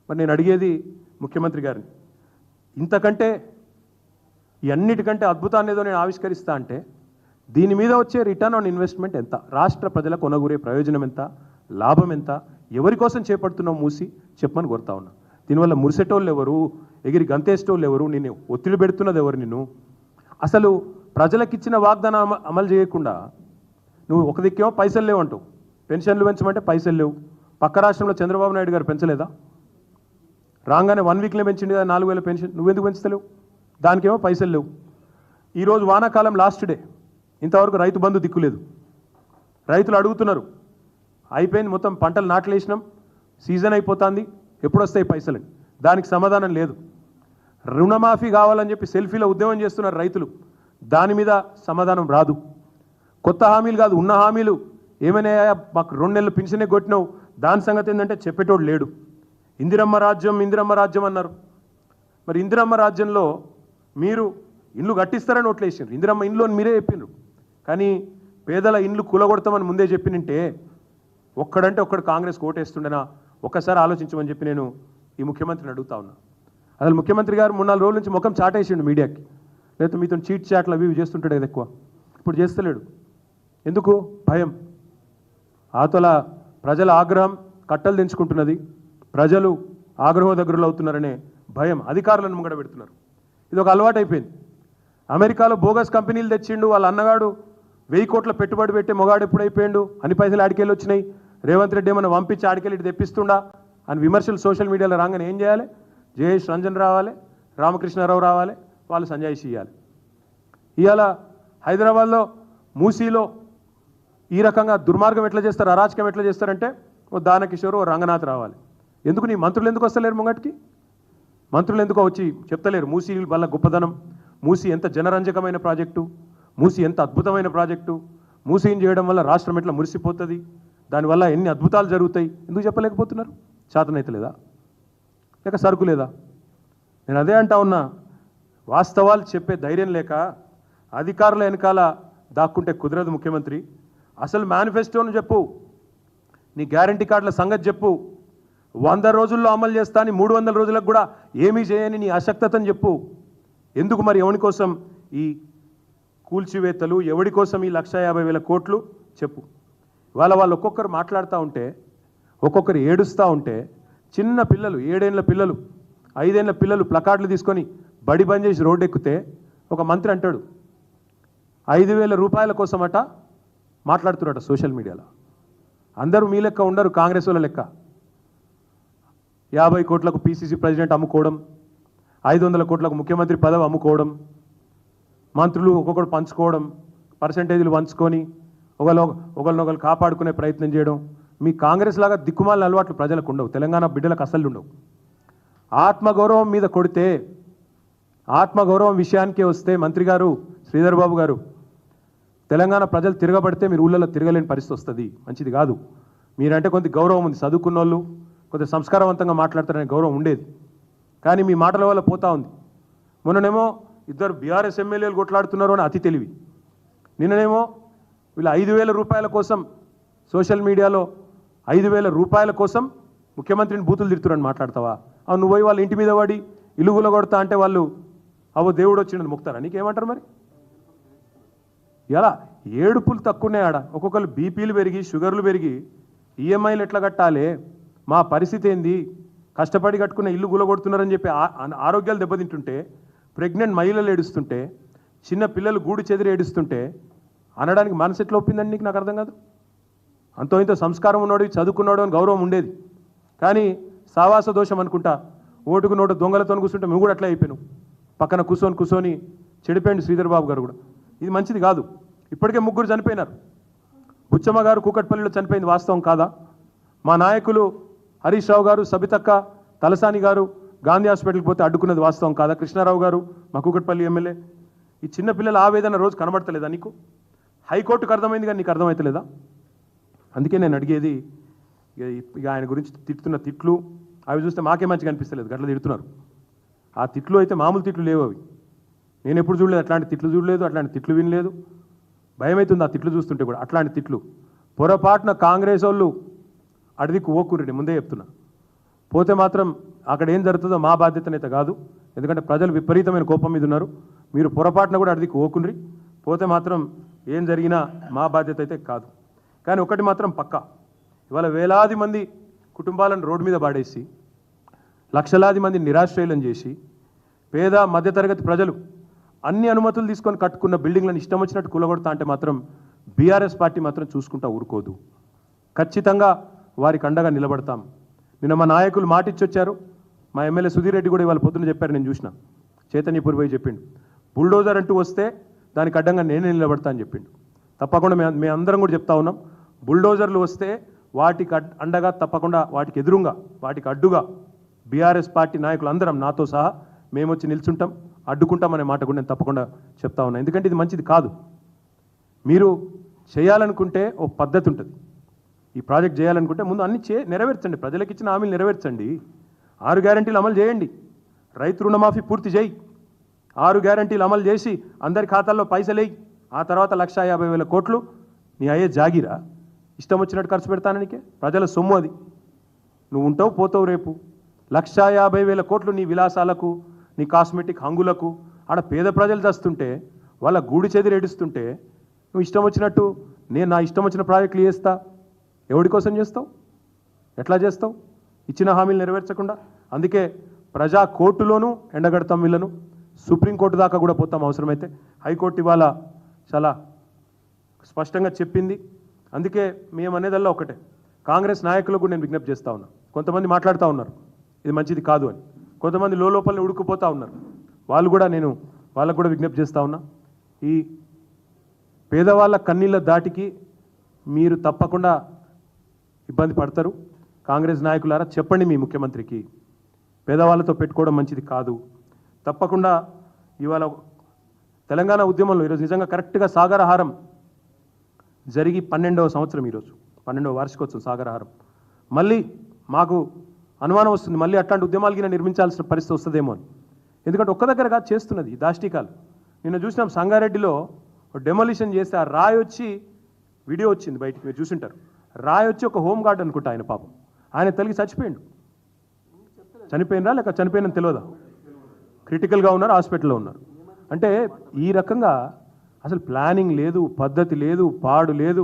మరి నేను అడిగేది ముఖ్యమంత్రి గారిని, ఇంతకంటే ఈ అన్నిటికంటే అద్భుతాన్ని ఏదో నేను ఆవిష్కరిస్తా అంటే దీని మీద వచ్చే రిటర్న్ ఆన్ ఇన్వెస్ట్మెంట్ ఎంత, రాష్ట్ర ప్రజలకు కొనగూరే ప్రయోజనం ఎంత, లాభం ఎంత, ఎవరి కోసం చేపడుతున్నావు మూసి చెప్పమని కోరుతా ఉన్నా. దీనివల్ల మురిసేటోళ్ళు ఎవరు, ఎగిరి గంతేసేటోళ్ళు ఎవరు, నిన్ను ఒత్తిడి పెడుతున్నది ఎవరు, నిన్ను అసలు ప్రజలకిచ్చిన వాగ్దానం అమలు చేయకుండా నువ్వు ఒక దిక్కేమో పైసలు లేవంటావు, పెన్షన్లు పెంచమంటే పైసలు లేవు. పక్క రాష్ట్రంలో చంద్రబాబు నాయుడు గారు పెంచలేదా? రాగానే 1 వీక్లో పెంచింది కదా 4000 పెన్షన్, నువ్వెందుకు పెంచుతలేవు? దానికేమో పైసలు లేవు. ఈరోజు వానాకాలం లాస్ట్ డే, ఇంతవరకు రైతు బంధు దిక్కులేదు. రైతులు అడుగుతున్నారు, అయిపోయింది మొత్తం పంటలు నాట్లేసినాం, సీజన్ అయిపోతుంది, ఎప్పుడు వస్తాయి పైసలని? దానికి సమాధానం లేదు. రుణమాఫీ కావాలని చెప్పి సెల్ఫీలో ఉద్యమం చేస్తున్నారు రైతులు, దాని మీద సమాధానం రాదు. కొత్త హామీలు కాదు, ఉన్న హామీలు ఏమైనా మాకు 2 నెలలు పెన్షనే కొట్టినావు, దాని సంగతి ఏంటంటే చెప్పేటోడు లేడు. ఇందిరమ్మ రాజ్యం అన్నారు. మరి ఇందిరమ్మ రాజ్యంలో మీరు ఇండ్లు కట్టిస్తారని ఓట్లేసారు, ఇందిరమ్మ ఇండ్లు అని మీరే చెప్పినారు. కానీ పేదల ఇండ్లు కూలగొడతామని ముందే చెప్పినంటే ఒక్కడంటే ఒక్కడు కాంగ్రెస్ ఓటేస్తుండేనా ఒక్కసారి ఆలోచించమని చెప్పి నేను ఈ ముఖ్యమంత్రిని అడుగుతా ఉన్నా. అసలు ముఖ్యమంత్రి గారు 3-4 రోజుల నుంచి ముఖం చాటేసిండు మీడియాకి, లేకపోతే మీతో చీట్ చాట్లు అవి చేస్తుంటాడు కదా ఎక్కువ, ఇప్పుడు చేస్తలేడు. ఎందుకు? భయం. ఆతల ప్రజల ఆగ్రహం కట్టలు తెంచుకుంటున్నది, ప్రజలు ఆగ్రహ దగ్గరలో అవుతున్నారనే భయం అధికారులను ముంగడ పెడుతున్నారు. ఇది ఒక అలవాటు అయిపోయింది. అమెరికాలో బోగస్ కంపెనీలు తెచ్చిండు, వాళ్ళ అన్నగాడు 1000 కోట్ల పెట్టుబడి పెట్టే మొగాడు ఎప్పుడైపోయిండు, అన్ని పైసలు ఆడికెళ్ళి వచ్చినాయి, రేవంత్ రెడ్డి ఏమన్నా పంపించి ఆడికెళ్ళి తెప్పిస్తుండా అని విమర్శలు సోషల్ మీడియాలో రాగానే ఏం చేయాలి? జయేష్ రంజన్ రావాలి, రామకృష్ణారావు రావాలి, వాళ్ళు సంజాయిషి ఇవ్వాలి. ఇవాళ హైదరాబాద్లో మూసీలో ఈ రకంగా దుర్మార్గం ఎట్లా చేస్తారు, అరాచకం ఎట్లా చేస్తారంటే ఓ దానకిషోర్, ఓ రంగనాథ్ రావాలి. ఎందుకు నీ మంత్రులు ఎందుకు వస్తలేరు ముంగటికి? మంత్రులు ఎందుకో వచ్చి చెప్తలేరు మూసీ వల్ల గొప్పదనం, మూసీ ఎంత జనరంజకమైన ప్రాజెక్టు, మూసీ ఎంత అద్భుతమైన ప్రాజెక్టు, మూసీని చేయడం వల్ల రాష్ట్రం ఎట్లా మురిసిపోతుంది, దానివల్ల ఎన్ని అద్భుతాలు జరుగుతాయి, ఎందుకు చెప్పలేకపోతున్నారు? చేతనైతే లేదా, లేక సరుకు లేదా? నేను అదే అంటా ఉన్నా, వాస్తవాలు చెప్పే ధైర్యం లేక అధికారుల వెనకాల దాక్కుంటే కుదరదు ముఖ్యమంత్రి. అసలు మేనిఫెస్టోను చెప్పు, నీ గ్యారంటీ కార్డుల సంగతి చెప్పు, 100 రోజుల్లో అమలు చేస్తా అని 300 రోజులకు కూడా ఏమీ చేయని నీ అశక్తతను చెప్పు. ఎందుకు మరి ఎవరి కోసం ఈ కూల్చివేతలు, ఎవడి కోసం ఈ 1,50,000 కోట్లు చెప్పు. వాళ్ళు ఒక్కొక్కరు మాట్లాడుతూ ఉంటే, ఒక్కొక్కరు ఏడుస్తూ ఉంటే, చిన్న పిల్లలు 7 ఏళ్ల పిల్లలు 5 ఏళ్ల పిల్లలు ప్లకార్డులు తీసుకొని బడి బంద్ చేసి రోడ్డు ఎక్కితే ఒక మంత్రి అంటాడు 5,000 రూపాయల కోసమట మాట్లాడుతున్నారట సోషల్ మీడియాలో. అందరూ మీ లెక్క ఉండరు, కాంగ్రెస్ వాళ్ళ లెక్క. 50 కోట్లకు పీసీసీ ప్రెసిడెంట్ అమ్ముకోవడం, 500 కోట్లకు ముఖ్యమంత్రి పదవి అమ్ముకోవడం, మంత్రులు ఒక్కొక్కరు పంచుకోవడం, పర్సంటేజీలు పంచుకొని ఒకరినొకరు కాపాడుకునే ప్రయత్నం చేయడం. మీ కాంగ్రెస్ లాగా దిక్కుమాలిన అలవాట్లు ప్రజలకు ఉండవు, తెలంగాణ బిడ్డలకు అసలు ఉండవు. ఆత్మగౌరవం మీద కొడితే, ఆత్మగౌరవం విషయానికే వస్తే మంత్రి గారు శ్రీధర్ బాబు గారు, తెలంగాణ ప్రజలు తిరగబడితే మీరు ఊళ్ళలో తిరగలేని పరిస్థితి వస్తుంది, మంచిది కాదు. మీరంటే కొంత గౌరవం ఉంది, చదువుకున్న వాళ్ళు కొంత సంస్కారవంతంగా మాట్లాడతారనే గౌరవం ఉండేది, కానీ మీ మాటల వల్ల పోతా ఉంది. మొన్ననేమో 2 బీఆర్ఎస్ ఎమ్మెల్యేలు కొట్లాడుతున్నారు అని అతి తెలివి, నిన్ననేమో వీళ్ళు 5,000 రూపాయల కోసం సోషల్ మీడియాలో 5,000 రూపాయల కోసం ముఖ్యమంత్రిని బూతులు తిడుతున్నారని మాట్లాడతావా? అవును, నువ్వు పోయి వాళ్ళ ఇంటి మీద పడి ఇలుగుల కొడతా అంటే వాళ్ళు అవో దేవుడు వచ్చిండని ముక్తారా? నీకేమంటారు మరి? ఇలా ఏడుపులు తక్కువనే ఆడ, ఒక్కొక్కరు బీపీలు పెరిగి షుగర్లు పెరిగి ఈఎంఐలు ఎట్లా కట్టాలి, మా పరిస్థితి ఏంది, కష్టపడి కట్టుకున్న ఇల్లు గులగొడుతున్నారని చెప్పి ఆరోగ్యాలు దెబ్బతింటుంటే, ప్రెగ్నెంట్ మహిళలు ఏడుస్తుంటే, చిన్న పిల్లలు గూడు చెదిరి ఏడుస్తుంటే అనడానికి మనసు ఎట్లా ఒప్పిందని నీకు? నాకు అర్థం కాదు. అంతో ఇంతో సంస్కారం ఉన్నాడు, చదువుకున్నాడు అని గౌరవం ఉండేది, కానీ సావాస దోషం అనుకుంటా ఓటుకు నోటు దొంగలతో కూర్చుంటే మేము కూడా అట్లా అయిపోయాను. పక్కన కూర్చొని చెడిపోయింది శ్రీధర్ బాబు గారు కూడా. ఇది మంచిది కాదు. ఇప్పటికే 3 చనిపోయినారు. బుచ్చమ్మ గారు కూకట్పల్లిలో చనిపోయింది, వాస్తవం కాదా? మా నాయకులు హరీష్ రావు గారు, సబితక్క, తలసాని గారు గాంధీ హాస్పిటల్కి పోతే అడ్డుకున్నది వాస్తవం కాదా? కృష్ణారావు గారు మా కూకట్పల్లి ఎమ్మెల్యే. ఈ చిన్నపిల్లల ఆవేదన రోజు కనబడతలేదా నీకు? హైకోర్టుకు అర్థమైంది కానీ నీకు అర్థమవుతలేదా? అందుకే నేను అడిగేది, ఇక ఆయన గురించి తిట్టుతున్న తిట్లు అవి చూస్తే మాకే మంచిగా అనిపిస్తలేదు, గట్ల తిడుతున్నారు. ఆ తిట్లు అయితే మామూలు తిట్లు లేవు అవి. నేను ఎప్పుడు చూడలేదు, అట్లాంటి తిట్లు చూడలేదు, అట్లాంటి తిట్లు వినలేదు. భయం అవుతుంది ఆ తిట్లు చూస్తుంటే కూడా. అట్లాంటి తిట్లు పొరపాటున కాంగ్రెస్ వాళ్ళు అడిదికి ఓకుర్రెడ్డి, ముందే చెప్తున్నా, పోతే మాత్రం అక్కడ ఏం జరుగుతుందో మా బాధ్యతనైతే కాదు. ఎందుకంటే ప్రజలు విపరీతమైన కోపం మీద ఉన్నారు. మీరు పొరపాటున కూడా అడిగి ఓకుండ్రి, పోతే మాత్రం ఏం జరిగినా మా బాధ్యత అయితే కాదు. కానీ ఒకటి మాత్రం పక్కా, ఇవాళ వేలాది మంది కుటుంబాలను రోడ్డు మీద పాడేసి లక్షలాది మంది నిరాశ్రయులను చేసి పేద మధ్యతరగతి ప్రజలు అన్ని అనుమతులు తీసుకొని కట్టుకున్న బిల్డింగ్లను ఇష్టం వచ్చినట్టు కూలగొడతా అంటే మాత్రం బీఆర్ఎస్ పార్టీ మాత్రం చూసుకుంటా ఊరుకోదు. ఖచ్చితంగా వారికి అండగా నిలబడతాం. నిన్న మా నాయకులు మాటిచ్చొచ్చారు. మా ఎమ్మెల్యే సుధీర్ రెడ్డి కూడా ఇవాళ పొద్దున్న చెప్పారు, నేను చూసిన, చైతన్యపూర్ పోయి చెప్పిండు, బుల్డోజర్ అంటూ వస్తే దానికి అడ్డంగా నేనే నిలబడతా అని చెప్పిండు. తప్పకుండా మేము అందరం కూడా చెప్తా ఉన్నాం, బుల్డోజర్లు వస్తే వాటికి అండగా తప్పకుండా వాటికి ఎదురుగా వాటికి అడ్డుగా బీఆర్ఎస్ పార్టీ నాయకులు అందరం నాతో సహా మేము వచ్చి నిల్చుంటాం, అడ్డుకుంటాం అనే మాట కూడా నేను తప్పకుండా చెప్తా ఉన్నా. ఎందుకంటే ఇది మంచిది కాదు. మీరు చేయాలనుకుంటే ఓ పద్ధతి ఉంటుంది. ఈ ప్రాజెక్ట్ చేయాలనుకుంటే ముందు అన్ని నెరవేర్చండి, ప్రజలకు ఇచ్చిన హామీలు నెరవేర్చండి. 6 గ్యారంటీలు అమలు చేయండి, రైతు రుణమాఫీ పూర్తి చేయి, 6 గ్యారంటీలు అమలు చేసి అందరి ఖాతాల్లో పైసలేయి. ఆ తర్వాత 1,50,000 కోట్లు నీ అయ్యే జాగిరా, ఇష్టం వచ్చినట్టు ఖర్చు పెడతాననికే, ప్రజల సొమ్ము అది. నువ్వు ఉంటావు పోతావు రేపు. 1,50,000 కోట్లు నీ విలాసాలకు, నీ కాస్మెటిక్ హంగులకు, ఆడ పేద ప్రజలు చేస్తుంటే వాళ్ళ గూడి చెదిరి ఏడుస్తుంటే నువ్వు ఇష్టం వచ్చినట్టు నేను నా ఇష్టం వచ్చిన ప్రాజెక్టులు చేస్తా. ఎవడి కోసం చేస్తావు? ఎట్లా చేస్తావు? ఇచ్చిన హామీలు నెరవేర్చకుండా. అందుకే ప్రజా కోర్టులోనూ ఎండగడతాం వీళ్ళను, సుప్రీంకోర్టు దాకా కూడా పోతాం అవసరమైతే. హైకోర్టు ఇవాళ చాలా స్పష్టంగా చెప్పింది. అందుకే మేము అనేదల్లా ఒకటే, కాంగ్రెస్ నాయకులకు కూడా నేను విజ్ఞప్తి చేస్తూ ఉన్నా. కొంతమంది మాట్లాడుతూ ఉన్నారు ఇది మంచిది కాదు అని, కొంతమంది లోపలని ఉడుకుపోతూ ఉన్నారు. వాళ్ళకు కూడా విజ్ఞప్తి చేస్తూ ఉన్నా, ఈ పేదవాళ్ళ కన్నీళ్ళ దాటికి మీరు తప్పకుండా ఇబ్బంది పడతారు. కాంగ్రెస్ నాయకులారా చెప్పండి మీ ముఖ్యమంత్రికి, పేదవాళ్ళతో పెట్టుకోవడం మంచిది కాదు. తప్పకుండా ఇవాళ తెలంగాణ ఉద్యమంలో ఈరోజు నిజంగా కరెక్ట్గా సాగరహారం జరిగి 12వ సంవత్సరం, ఈరోజు 12వ వార్షికోత్సవం సాగరహారం. మళ్ళీ మాకు అనుమానం వస్తుంది, మళ్ళీ అట్లాంటి ఉద్యమాలకి నిర్మించాల్సిన పరిస్థితి వస్తుందేమో అని. ఎందుకంటే ఒక్క దగ్గరగా చేస్తున్నది దాష్టికాలు. నిన్న చూసినాం సంగారెడ్డిలో డెమోలిషన్ చేస్తే ఆ రాయి వచ్చి, వీడియో వచ్చింది బయటికి, మీరు చూసింటారు. రాయి వచ్చి ఒక హోమ్ గార్డ్ అనుకుంటా ఆయన, పాపం ఆయన తల్లి చచ్చిపోయిండు. చనిపోయినరా లేక చనిపోయినని తెలియదా? క్రిటికల్గా ఉన్నారు, హాస్పిటల్లో ఉన్నారు. అంటే ఈ రకంగా అసలు ప్లానింగ్ లేదు, పద్ధతి లేదు, పాడు లేదు.